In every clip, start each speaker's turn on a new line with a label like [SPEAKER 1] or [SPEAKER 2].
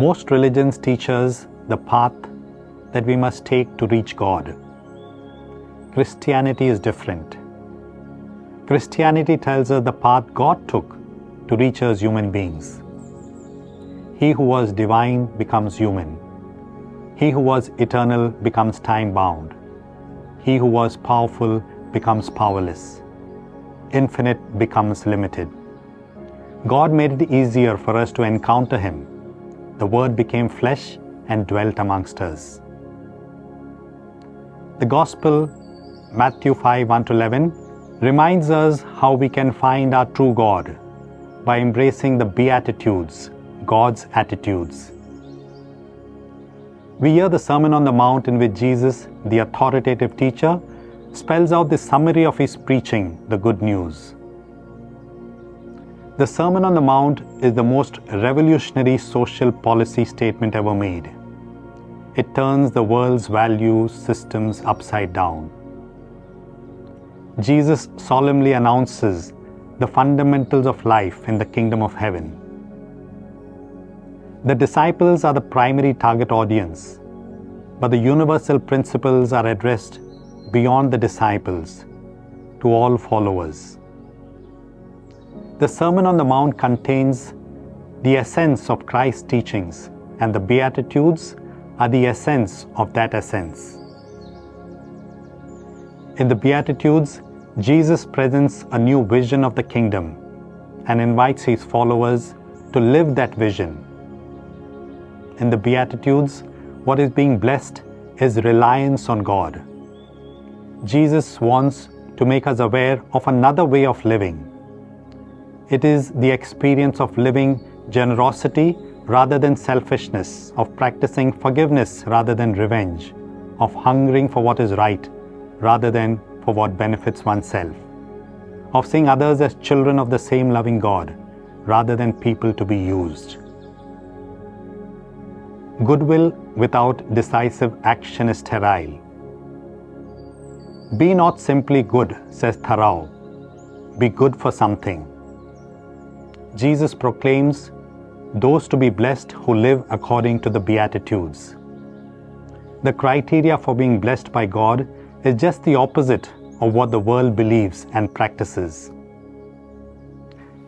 [SPEAKER 1] Most religions teach us the path that we must take to reach God. Christianity is different. Christianity tells us the path God took to reach us human beings. He who was divine becomes human. He who was eternal becomes time-bound. He who was powerful becomes powerless. Infinite becomes limited. God made it easier for us to encounter Him. The Word became flesh and dwelt amongst us. The Gospel, Matthew 5, 1-11, reminds us how we can find our true God by embracing the Beatitudes, God's attitudes. We hear the Sermon on the Mount in which Jesus, the authoritative teacher, spells out the summary of His preaching, the good news. The Sermon on the Mount is the most revolutionary social policy statement ever made. It turns the world's value systems upside down. Jesus solemnly announces the fundamentals of life in the kingdom of heaven. The disciples are the primary target audience, but the universal principles are addressed beyond the disciples to all followers. The Sermon on the Mount contains the essence of Christ's teachings, and the Beatitudes are the essence of that essence. In the Beatitudes, Jesus presents a new vision of the kingdom and invites His followers to live that vision. In the Beatitudes, what is being blessed is reliance on God. Jesus wants to make us aware of another way of living. It is the experience of living generosity rather than selfishness, of practicing forgiveness rather than revenge, of hungering for what is right rather than for what benefits oneself, of seeing others as children of the same loving God rather than people to be used. Goodwill without decisive action is sterile. Be not simply good, says Thoreau. Be good for something. Jesus proclaims those to be blessed who live according to the Beatitudes. The criteria for being blessed by God is just the opposite of what the world believes and practices.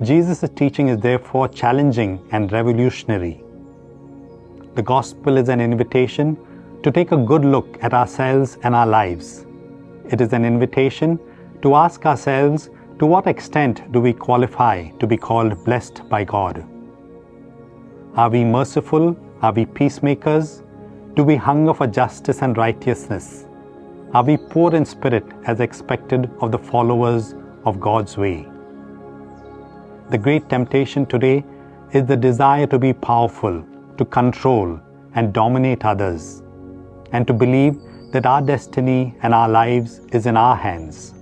[SPEAKER 1] Jesus' teaching is therefore challenging and revolutionary. The Gospel is an invitation to take a good look at ourselves and our lives. It is an invitation to ask ourselves, to what extent do we qualify to be called blessed by God? Are we merciful? Are we peacemakers? Do we hunger for justice and righteousness? Are we poor in spirit as expected of the followers of God's way? The great temptation today is the desire to be powerful, to control and dominate others, and to believe that our destiny and our lives is in our hands.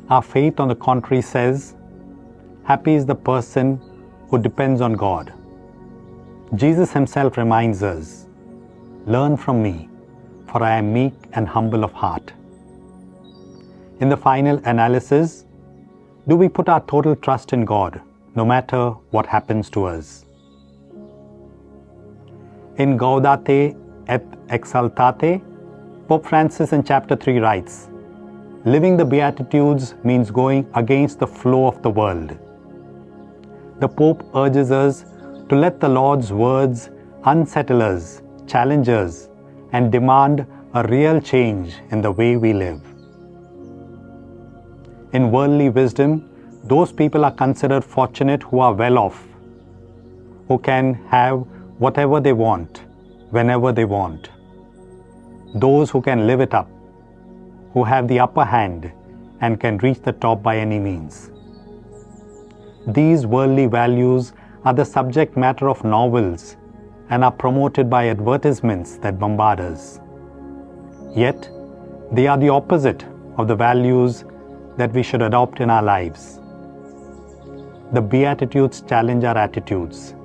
[SPEAKER 1] Our faith, on the contrary, says, happy is the person who depends on God. Jesus Himself reminds us, learn from me, for I am meek and humble of heart. In the final analysis, do we put our total trust in God, no matter what happens to us? In Gaudate et Exsultate, Pope Francis in chapter 3 writes, living the Beatitudes means going against the flow of the world. The Pope urges us to let the Lord's words unsettle us, challenge us, and demand a real change in the way we live. In worldly wisdom, those people are considered fortunate who are well off, who can have whatever they want, whenever they want. Those who can live it up, who have the upper hand and can reach the top by any means. These worldly values are the subject matter of novels and are promoted by advertisements that bombard us. Yet, they are the opposite of the values that we should adopt in our lives. The Beatitudes challenge our attitudes.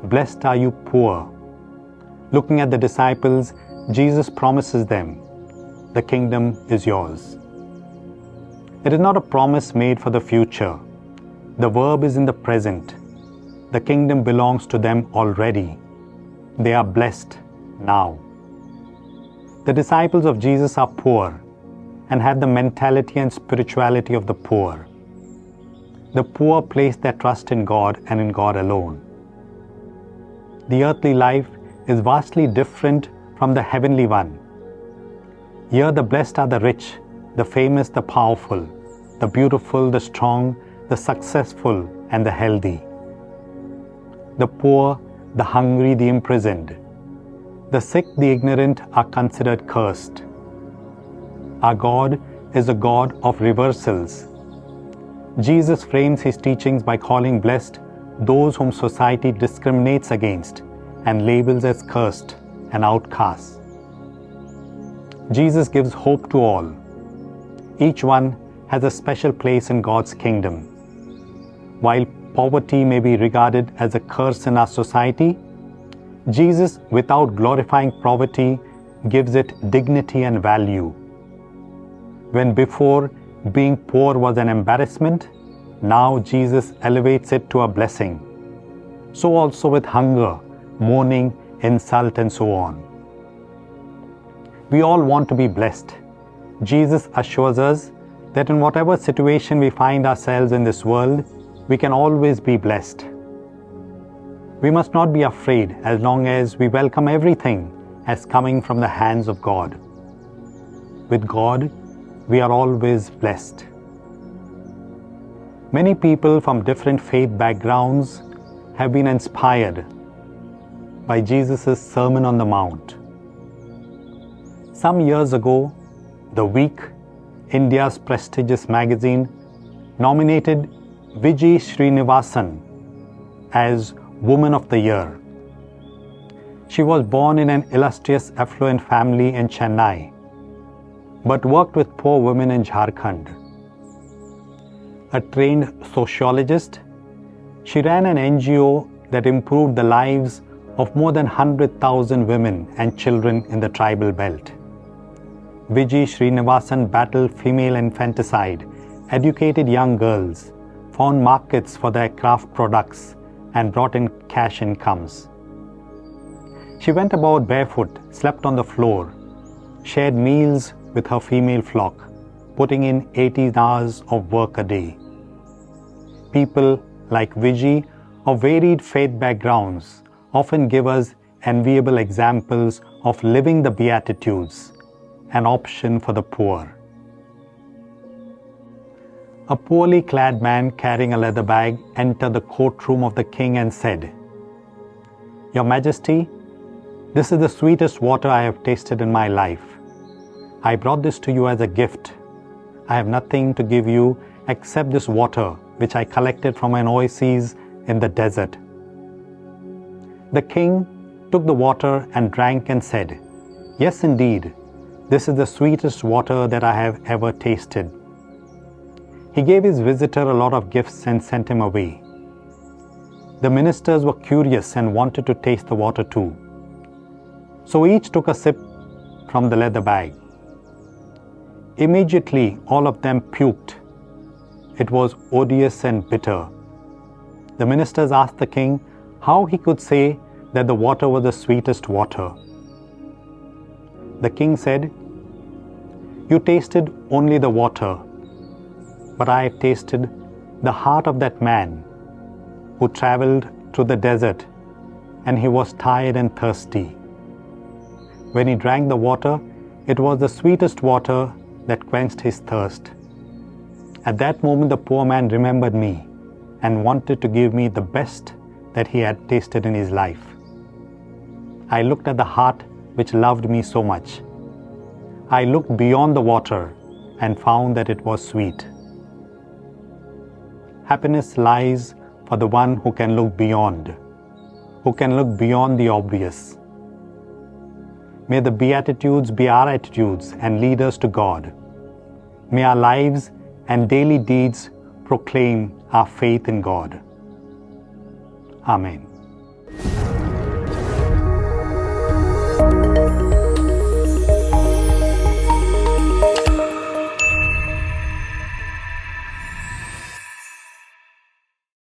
[SPEAKER 1] Blessed are you poor. Looking at the disciples, Jesus promises them, the kingdom is yours. It is not a promise made for the future. The verb is in the present. The kingdom belongs to them already. They are blessed now. The disciples of Jesus are poor and have the mentality and spirituality of the poor. The poor place their trust in God and in God alone. The earthly life is vastly different from the heavenly one. Here the blessed are the rich, the famous, the powerful, the beautiful, the strong, the successful, and the healthy. The poor, the hungry, the imprisoned, the sick, the ignorant are considered cursed. Our God is a God of reversals. Jesus frames his teachings by calling blessed those whom society discriminates against and labels as cursed and outcasts. Jesus gives hope to all. Each one has a special place in God's kingdom. While poverty may be regarded as a curse in our society, Jesus, without glorifying poverty, gives it dignity and value. When before being poor was an embarrassment, now Jesus elevates it to a blessing. So also with hunger, mourning, insult, and so on. We all want to be blessed. Jesus assures us that in whatever situation we find ourselves in this world, we can always be blessed. We must not be afraid as long as we welcome everything as coming from the hands of God. With God, we are always blessed. Many people from different faith backgrounds have been inspired by Jesus' Sermon on the Mount. Some years ago, The Week, India's prestigious magazine, nominated Vijay Srinivasan as Woman of the Year. She was born in an illustrious affluent family in Chennai, but worked with poor women in Jharkhand. A trained sociologist, she ran an NGO that improved the lives of more than 100,000 women and children in the tribal belt. Vijay Srinivasan battled female infanticide, educated young girls, found markets for their craft products, and brought in cash incomes. She went about barefoot, slept on the floor, shared meals with her female flock, putting in 80 hours of work a day. People like Vijay of varied faith backgrounds often give us enviable examples of living the Beatitudes, an option for the poor. A poorly clad man carrying a leather bag entered the courtroom of the king and said, "Your Majesty, this is the sweetest water I have tasted in my life. I brought this to you as a gift. I have nothing to give you except this water which I collected from an oasis in the desert." The king took the water and drank and said, "Yes, indeed, this is the sweetest water that I have ever tasted." He gave his visitor a lot of gifts and sent him away. The ministers were curious and wanted to taste the water too. So each took a sip from the leather bag. Immediately, all of them puked. It was odious and bitter. The ministers asked the king how he could say that the water was the sweetest water. The king said, "You tasted only the water, but I have tasted the heart of that man who traveled through the desert, and he was tired and thirsty. When he drank the water, it was the sweetest water that quenched his thirst. At that moment, the poor man remembered me and wanted to give me the best that he had tasted in his life. I looked at the heart which loved me so much. I looked beyond the water and found that it was sweet." Happiness lies for the one who can look beyond the obvious. May the Beatitudes be our attitudes and lead us to God. May our lives and daily deeds proclaim our faith in God. Amen.